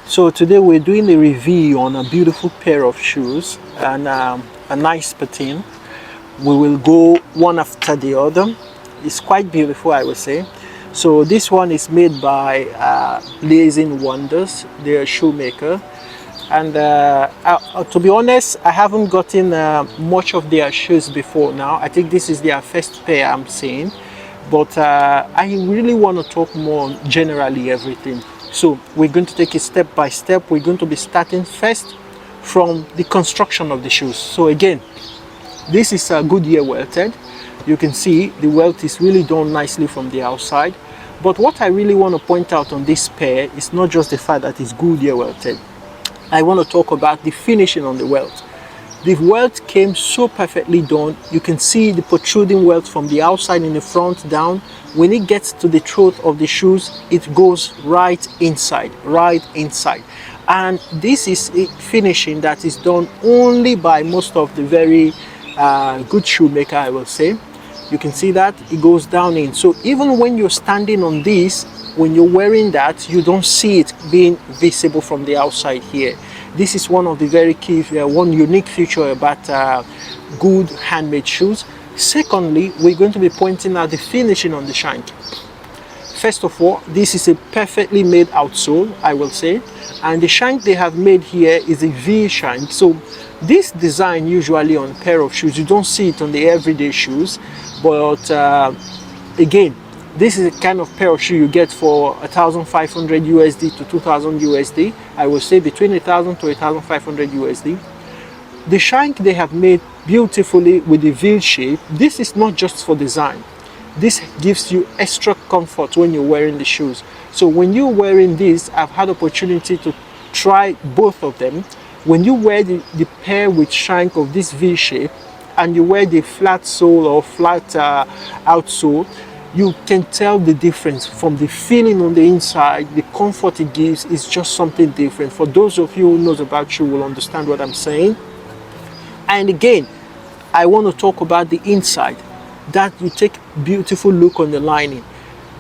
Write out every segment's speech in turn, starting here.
So today we're doing a review on a beautiful pair of shoes and a nice pattern. We will go one after the other. It's quite beautiful, I would say. So this one is made by Blazing Wonders, their shoemaker. And to be honest, I haven't gotten much of their shoes before now. I think this is their first pair I'm seeing. But I really want to talk more generally everything. So we're going to take it step by step. We're going to be starting first from the construction of the shoes. So again, this is a Goodyear welted. You can see the welt is really done nicely from the outside. But what I really want to point out on this pair is not just the fact that it's Goodyear welted. I want to talk about the finishing on the welt. The welt came so perfectly done. You can see the protruding welt from the outside in the front down. When it gets to the throat of the shoes, it goes right inside. And this is a finishing that is done only by most of the very good shoemaker, I will say. You can see that it goes down in. So even when you're standing on this, when you're wearing that, you don't see it being visible from the outside here. This is one of the very key, one unique feature about good handmade shoes. Secondly, we're going to be pointing out the finishing on the shank. First of all, this is a perfectly made outsole, I will say. And the shank they have made here is a V shank. So this design usually on a pair of shoes, you don't see it on the everyday shoes. But again, this is a kind of pair of shoe you get for 1,500 USD to 2,000 USD. I will say between 1,000 to 1,500 USD. The shank they have made beautifully with the V shape. This is not just for design. This gives you extra comfort when you're wearing the shoes. So when you're wearing this, I've had opportunity to try both of them. When you wear the pair with shank of this V shape and you wear the flat sole or flat outsole, you can tell the difference from the feeling on the inside. The comfort it gives is just something different. For those of you who knows about shoe will understand what I'm saying. And again, I want to talk about the inside, that you take beautiful look on the lining.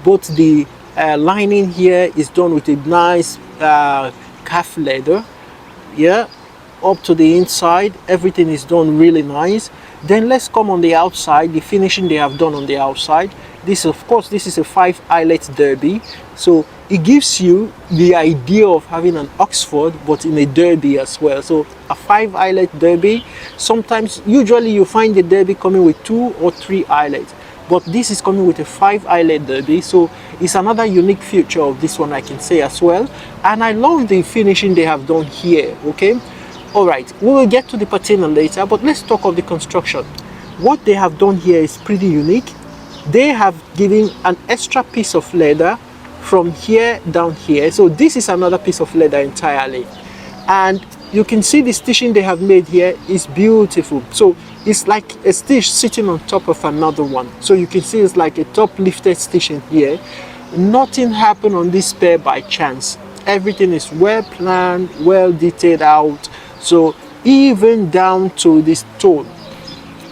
Both the lining here is done with a nice calf leather, up to the inside. Everything is done really nice. Then let's come on the outside, the finishing they have done on the outside. This, of course, this is a 5 eyelet derby, so it gives you the idea of having an Oxford but in a derby as well. So a 5 eyelet derby, sometimes usually you find the derby coming with 2 or 3 eyelets, but this is coming with a 5 eyelet derby, so it's another unique feature of this one, I can say as well. And I love the finishing they have done here. Okay, all right, we will get to the patina later, but let's talk of the construction. What they have done here is pretty unique. They have given an extra piece of leather from here down here. So this is another piece of leather entirely. And you can see the stitching they have made here is beautiful. So it's like a stitch sitting on top of another one. So you can see it's like a top lifted stitching here. Nothing happened on this pair by chance. Everything is well planned, well detailed out. So even down to this toe.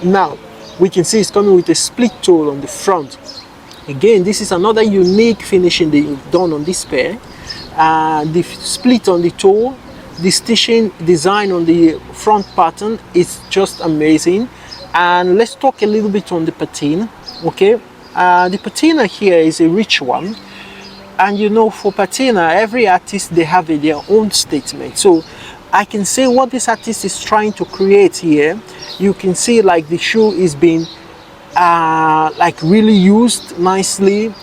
Now, we can see it's coming with a split toe on the front. Again, this is another unique finishing they've done on this pair. The split on the toe, the stitching design on the front pattern is just amazing. And let's talk a little bit on the patina. Okay, the patina here is a rich one. And you know, for patina, every artist, they have their own statement. So I can say what this artist is trying to create here. You can see like the shoe is being like really used nicely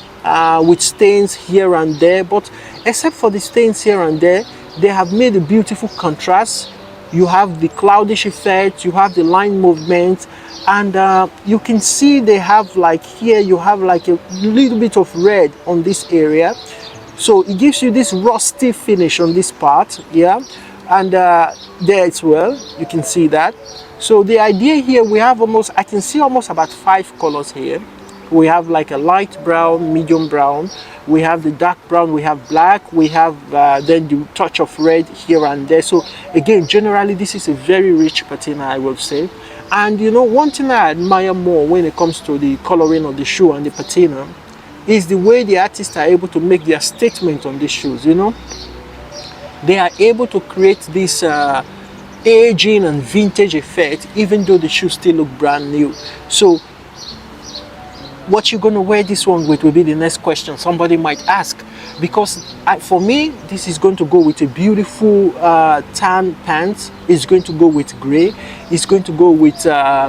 with stains here and there, but except for the stains here and there, they have made a beautiful contrast. You have the cloudish effect, you have the line movement, and you can see they have like here, you have like a little bit of red on this area, so it gives you this rusty finish on this part, and there as well, you can see that. So the idea here, we have almost, I can see almost about 5 colors here. We have like a light brown, medium brown, we have the dark brown, we have black, we have then the touch of red here and there. So again, generally this is a very rich patina, I will say. And you know, one thing I admire more when it comes to the coloring of the shoe and the patina is the way the artists are able to make their statement on these shoes. You know, they are able to create this aging and vintage effect, even though the shoes still look brand new. So what you're going to wear this one with will be the next question somebody might ask, because for me this is going to go with a beautiful tan pants. It's going to go with gray. It's going to go with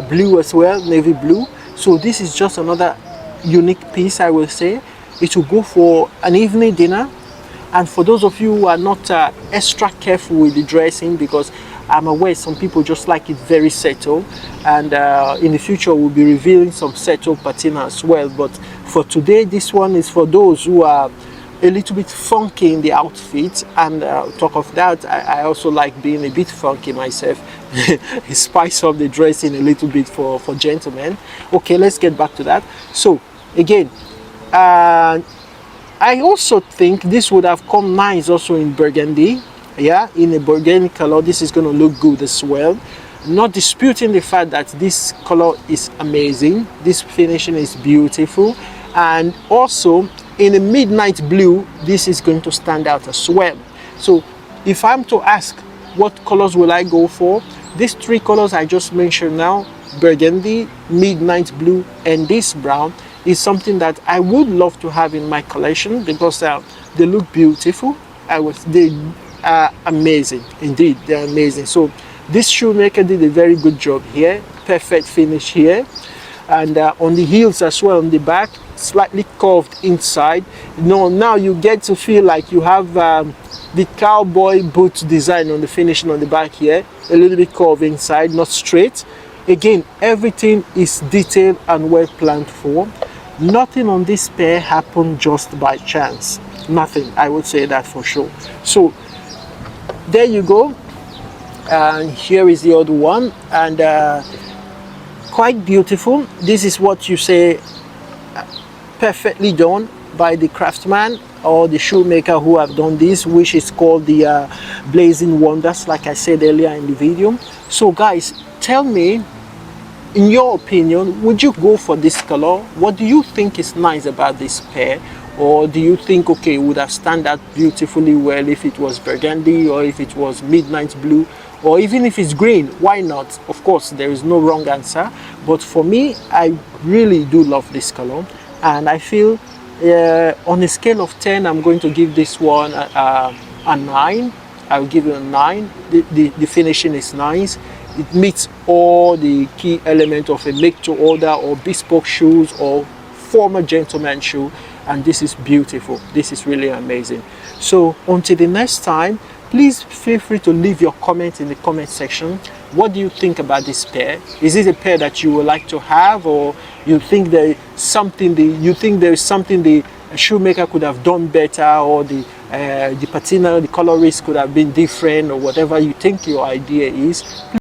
blue as well, navy blue. So this is just another unique piece, I will say. It will go for an evening dinner. And for those of you who are not extra careful with the dressing, because I'm aware some people just like it very settled, and in the future we'll be revealing some settled patina as well. But for today, this one is for those who are a little bit funky in the outfit. And talk of that, I also like being a bit funky myself. Spice up the dressing a little bit for gentlemen. Okay, let's get back to that. So again, I also think this would have come nice also in burgundy. Yeah, in a burgundy color, this is going to look good as well. Not disputing the fact that this color is amazing. This finishing is beautiful. And also in a midnight blue, this is going to stand out as well. So if I'm to ask what colors will I go for, these three colors I just mentioned now, burgundy, midnight blue, and this brown, is something that I would love to have in my collection, because they look beautiful. They are amazing, indeed, they're amazing. So this shoemaker did a very good job here. Perfect finish here. And on the heels as well, on the back, slightly curved inside. Now you get to feel like you have the cowboy boot design on the finishing on the back here, a little bit curved inside, not straight. Again, everything is detailed and well planned for. Nothing on this pair happened just by chance. Nothing, I would say that for sure. So there you go. And here is the other one, and quite beautiful. This is what you say perfectly done by the craftsman or the shoemaker who have done this, which is called the Blazing Wonders, like I said earlier in the video. So guys, tell me, in your opinion, would you go for this color? What do you think is nice about this pair? Or do you think, okay, it would have stand out beautifully well if it was burgundy, or if it was midnight blue, or even if it's green? Why not? Of course, there is no wrong answer. But for me, I really do love this color. And I feel on a scale of 10, I'm going to give this one a 9. I'll give it a 9. The finishing is nice. It meets all the key elements of a make-to-order or bespoke shoes or former gentleman shoe, and this is beautiful. This is really amazing. So until the next time, please feel free to leave your comment in the comment section. What do you think about this pair? Is it a pair that you would like to have, or you think there is something the shoemaker could have done better, or the patina, the colorist could have been different, or whatever you think your idea is?